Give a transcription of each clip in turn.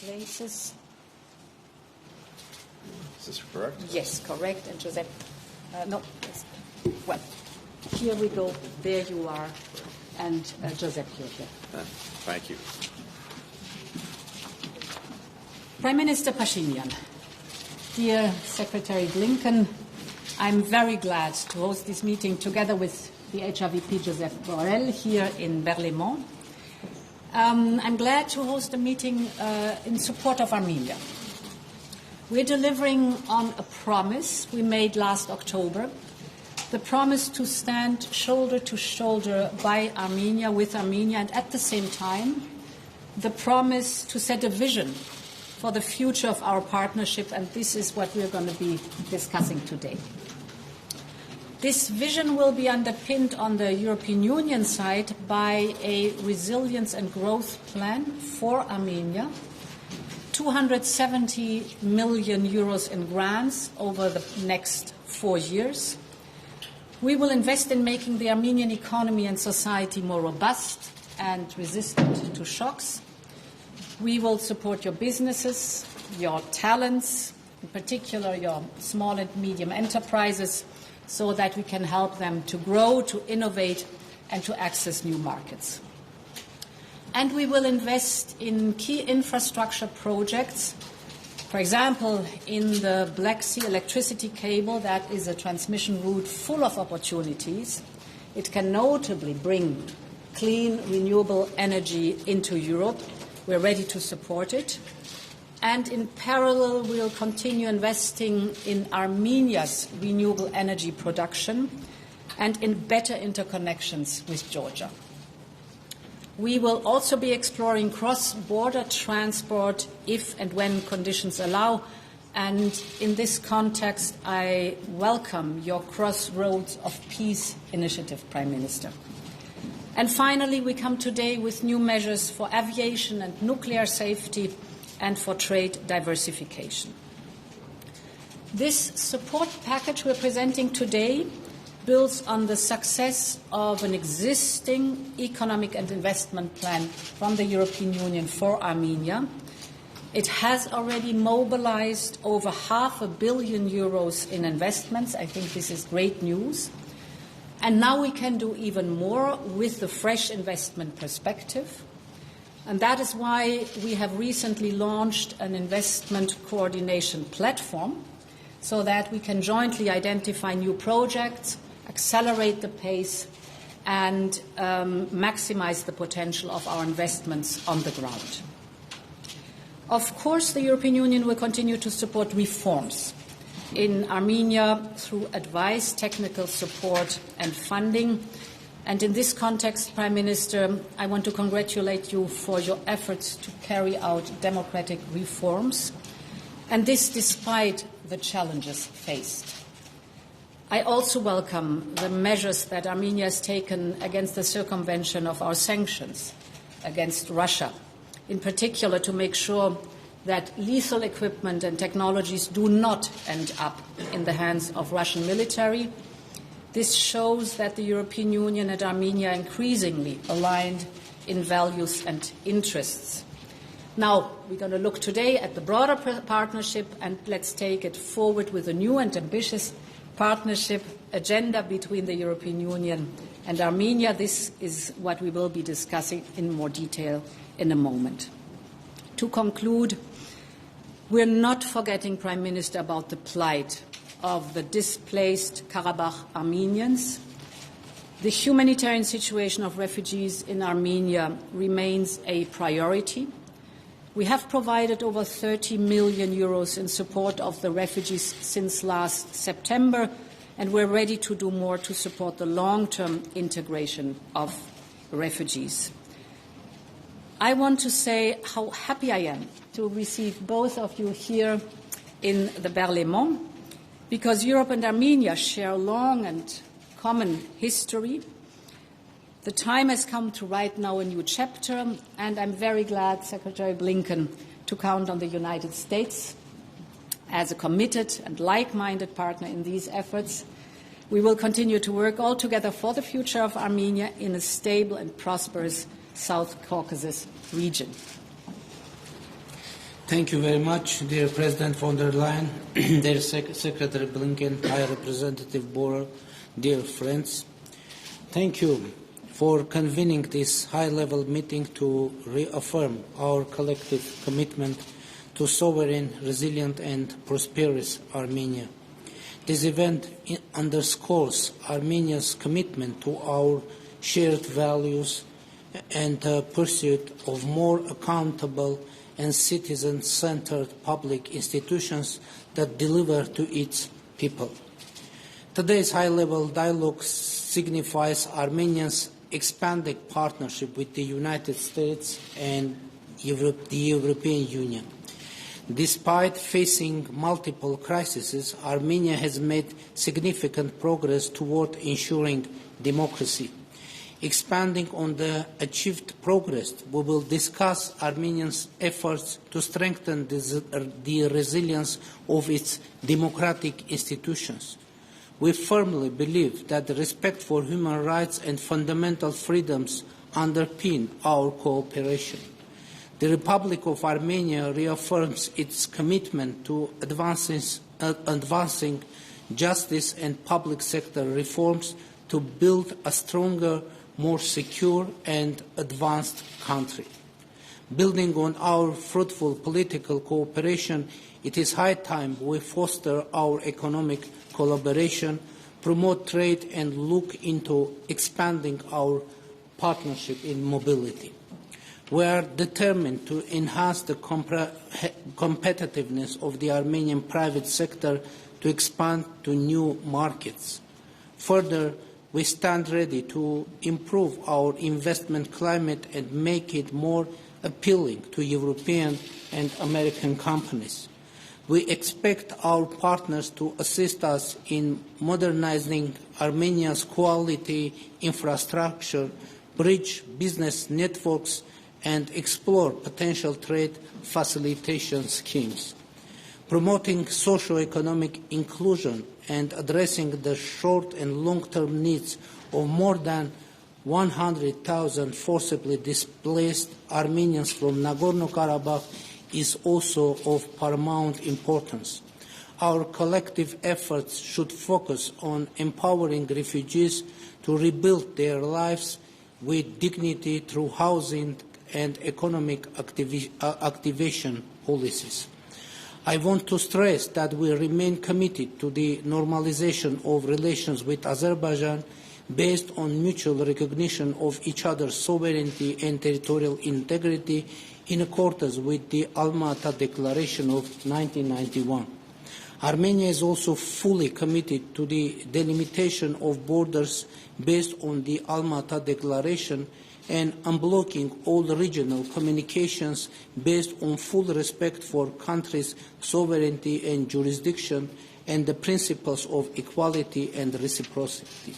Places. Is this correct? Yes, correct. And Joseph, no, yes. Well, here we go. There you are. And Joseph, you're here. Thank you. Prime Minister Pashinyan, dear Secretary Blinken, I'm very glad to host this meeting together with the HRVP Joseph Borrell here in Berlaymont. I'm glad to host a meeting in support of Armenia. We're delivering on a promise we made last October, the promise to stand shoulder to shoulder by Armenia, with Armenia, and at the same time, the promise to set a vision for the future of our partnership, and this is what we're going to be discussing today. This vision will be underpinned on the European Union side by a resilience and growth plan for Armenia, 270 million euros in grants over the next 4 years. We will invest in making the Armenian economy and society more robust and resistant to shocks. We will support your businesses, your talents, in particular your small and medium enterprises, so that we can help them to grow, to innovate, and to access new markets. And we will invest in key infrastructure projects, for example, in the Black Sea electricity cable. That is a transmission route full of opportunities. It can notably bring clean, renewable energy into Europe. We're ready to support it. And in parallel, we'll continue investing in Armenia's renewable energy production and in better interconnections with Georgia. We will also be exploring cross-border transport if and when conditions allow. And in this context, I welcome your Crossroads of Peace initiative, Prime Minister. And finally, we come today with new measures for aviation and nuclear safety and for trade diversification. This support package we're presenting today builds on the success of an existing economic and investment plan from the European Union for Armenia. It has already mobilized over €500 million in investments. I think this is great news. And now we can do even more with the fresh investment perspective. And that is why we have recently launched an investment coordination platform so that we can jointly identify new projects, accelerate the pace, and maximize the potential of our investments on the ground. Of course, the European Union will continue to support reforms in Armenia through advice, technical support, and funding. And in this context, Prime Minister, I want to congratulate you for your efforts to carry out democratic reforms, and this despite the challenges faced. I also welcome the measures that Armenia has taken against the circumvention of our sanctions against Russia, in particular to make sure that lethal equipment and technologies do not end up in the hands of Russian military. This shows that the European Union and Armenia are increasingly aligned in values and interests. Now, we're going to look today at the broader partnership, and let's take it forward with a new and ambitious partnership agenda between the European Union and Armenia. This is what we will be discussing in more detail in a moment. To conclude, we're not forgetting, Prime Minister, about the plight of the displaced Karabakh Armenians. The humanitarian situation of refugees in Armenia remains a priority. We have provided over €30 million in support of the refugees since last September, and we're ready to do more to support the long-term integration of refugees. I want to say how happy I am to receive both of you here in the Berlaymont, because Europe and Armenia share a long and common history. The time has come to write now a new chapter, and I'm very glad, Secretary Blinken, to count on the United States as a committed and like-minded partner in these efforts. We will continue to work all together for the future of Armenia in a stable and prosperous South Caucasus region. Thank you very much, dear President von der Leyen, dear Secretary Blinken, High Representative Borrell, dear friends. Thank you for convening this high-level meeting to reaffirm our collective commitment to sovereign, resilient and prosperous Armenia. This event underscores Armenia's commitment to our shared values and pursuit of more accountable and citizen-centered public institutions that deliver to its people. Today's high-level dialogue signifies Armenia's expanded partnership with the United States and the European Union. Despite facing multiple crises, Armenia has made significant progress toward ensuring democracy. Expanding on the achieved progress, we will discuss Armenia's efforts to strengthen the resilience of its democratic institutions. We firmly believe that the respect for human rights and fundamental freedoms underpin our cooperation. The Republic of Armenia reaffirms its commitment to advancing justice and public sector reforms to build a stronger, more secure and advanced country. Building on our fruitful political cooperation, it is high time we foster our economic collaboration, promote trade and look into expanding our partnership in mobility. We are determined to enhance the competitiveness of the Armenian private sector to expand to new markets. Further, we stand ready to improve our investment climate and make it more appealing to European and American companies. We expect our partners to assist us in modernizing Armenia's quality infrastructure, bridge business networks, and explore potential trade facilitation schemes. Promoting socio-economic inclusion and addressing the short and long-term needs of more than 100,000 forcibly displaced Armenians from Nagorno-Karabakh is also of paramount importance. Our collective efforts should focus on empowering refugees to rebuild their lives with dignity through housing and economic activation policies. I want to stress that we remain committed to the normalization of relations with Azerbaijan based on mutual recognition of each other's sovereignty and territorial integrity in accordance with the Alma-Ata Declaration of 1991. Armenia is also fully committed to the delimitation of borders based on the Alma-Ata Declaration and unblocking all regional communications based on full respect for countries' sovereignty and jurisdiction and the principles of equality and reciprocity.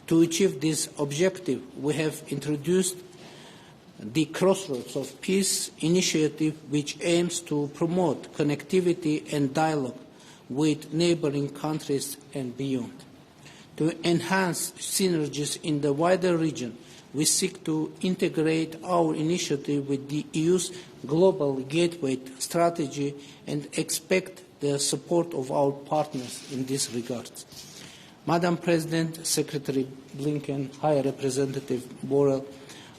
To achieve this objective, we have introduced the Crossroads of Peace initiative, which aims to promote connectivity and dialogue with neighboring countries and beyond. To enhance synergies in the wider region, we seek to integrate our initiative with the EU's Global Gateway strategy and expect the support of our partners in this regard. Madam President, Secretary Blinken, High Representative Borrell,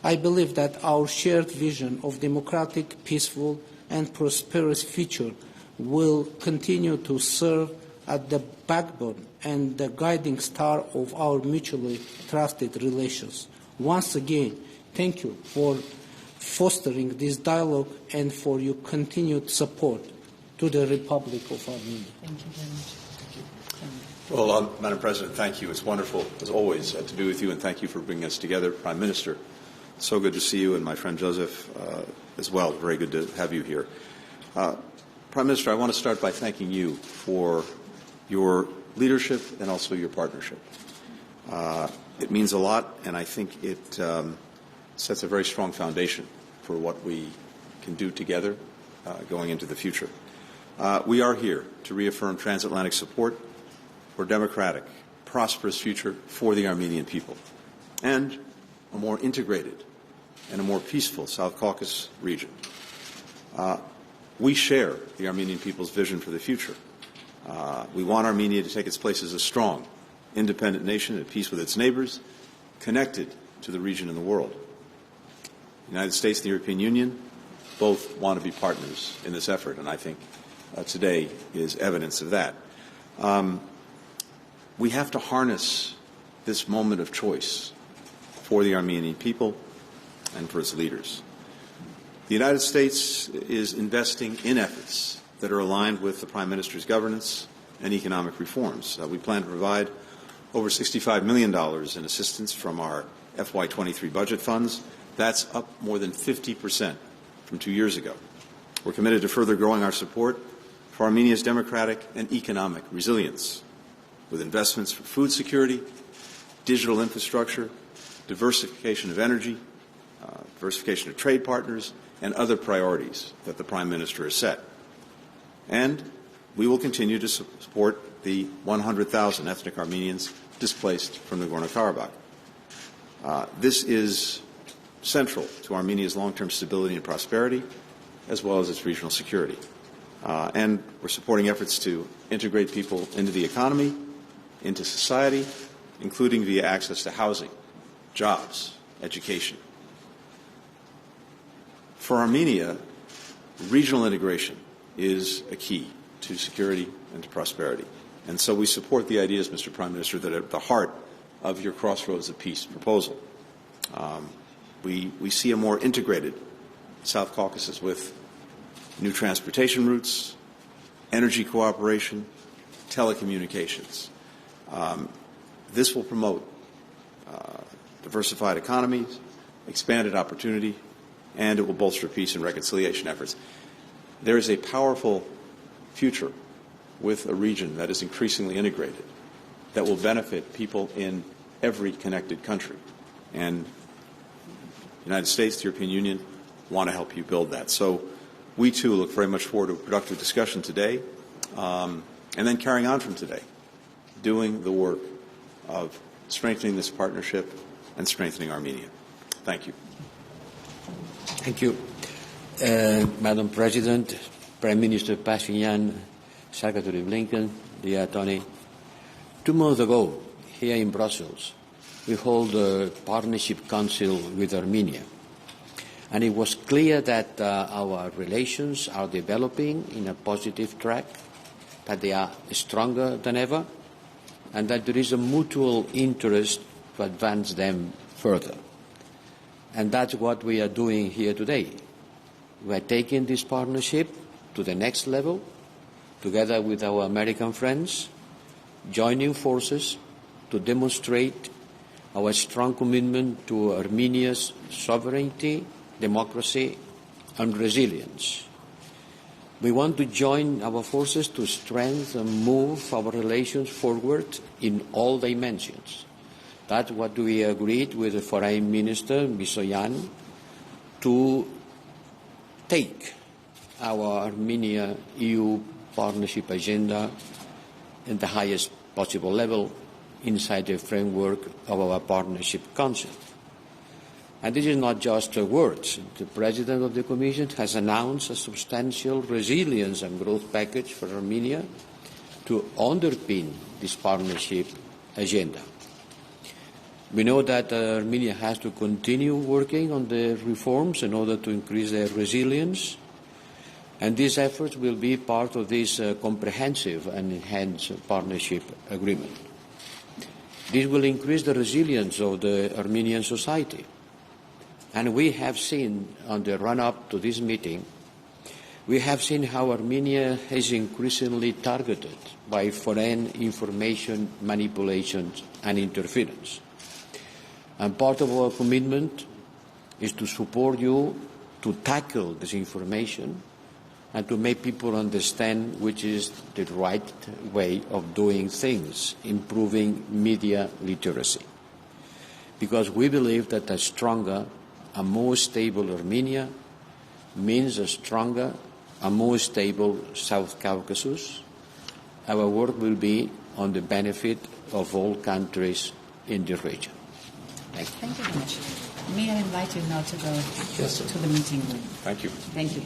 I believe that our shared vision of democratic, peaceful and prosperous future will continue to serve as the backbone and the guiding star of our mutually trusted relations. Once again, thank you for fostering this dialogue and for your continued support to the Republic of Armenia. Thank you very much. Well, Madam President, thank you. It's wonderful, as always, to be with you, and thank you for bringing us together. Prime Minister, so good to see you, and my friend Joseph as well. Very good to have you here. Prime Minister, I want to start by thanking you for your leadership and also your partnership. It means a lot, and I think it sets a very strong foundation for what we can do together going into the future. We are here to reaffirm transatlantic support for a democratic, prosperous future for the Armenian people and a more integrated and a more peaceful South Caucasus region. We share the Armenian people's vision for the future. We want Armenia to take its place as a strong, independent nation at peace with its neighbors, connected to the region and the world. The United States and the European Union both want to be partners in this effort, and I think today is evidence of that. We have to harness this moment of choice for the Armenian people and for its leaders. The United States is investing in efforts that are aligned with the Prime Minister's governance and economic reforms. We plan to provide over $65 million in assistance from our FY23 budget funds. That's up more than 50% from 2 years ago. We're committed to further growing our support for Armenia's democratic and economic resilience, with investments for food security, digital infrastructure, diversification of energy, diversification of trade partners, and other priorities that the Prime Minister has set. And we will continue to support the 100,000 ethnic Armenians displaced from Nagorno-Karabakh. This is central to Armenia's long-term stability and prosperity, as well as its regional security. And we're supporting efforts to integrate people into the economy, into society, including via access to housing, jobs, education. For Armenia, regional integration is a key to security and to prosperity. And so we support the ideas, Mr. Prime Minister, that are at the heart of your Crossroads of Peace proposal. We see a more integrated South Caucasus with new transportation routes, energy cooperation, telecommunications. This will promote diversified economies, expanded opportunity, and it will bolster peace and reconciliation efforts. There is a powerful future with a region that is increasingly integrated that will benefit people in every connected country. And the United States, the European Union, want to help you build that. So we, too, look very much forward to a productive discussion today, and then carrying on from today, doing the work of strengthening this partnership and strengthening Armenia. Thank you. Thank you. Madam President, Prime Minister Pashinyan, Secretary Blinken, dear Tony, 2 months ago, here in Brussels, we held a partnership council with Armenia. And it was clear that our relations are developing in a positive track, that they are stronger than ever, and that there is a mutual interest to advance them further. And that's what we are doing here today. We are taking this partnership to the next level, together with our American friends, joining forces to demonstrate our strong commitment to Armenia's sovereignty, democracy, and resilience. We want to join our forces to strengthen and move our relations forward in all dimensions. That's what we agreed with the Foreign Minister, Misoyan, to take our Armenia-EU partnership agenda at the highest possible level inside the framework of our partnership council. And this is not just words. The President of the Commission has announced a substantial resilience and growth package for Armenia to underpin this partnership agenda. We know that Armenia has to continue working on the reforms in order to increase their resilience, and these efforts will be part of this comprehensive and enhanced partnership agreement. This will increase the resilience of the Armenian society. And we have seen, on the run-up to this meeting, we have seen how Armenia is increasingly targeted by foreign information manipulations and interference. And part of our commitment is to support you to tackle this information and to make people understand which is the right way of doing things, improving media literacy. Because we believe that a stronger, a more stable Armenia means a stronger, a more stable South Caucasus. Our work will be on the benefit of all countries in the region. Thank you. Thank you very much. May I invite you now to go to the meeting room? Thank you. Thank you.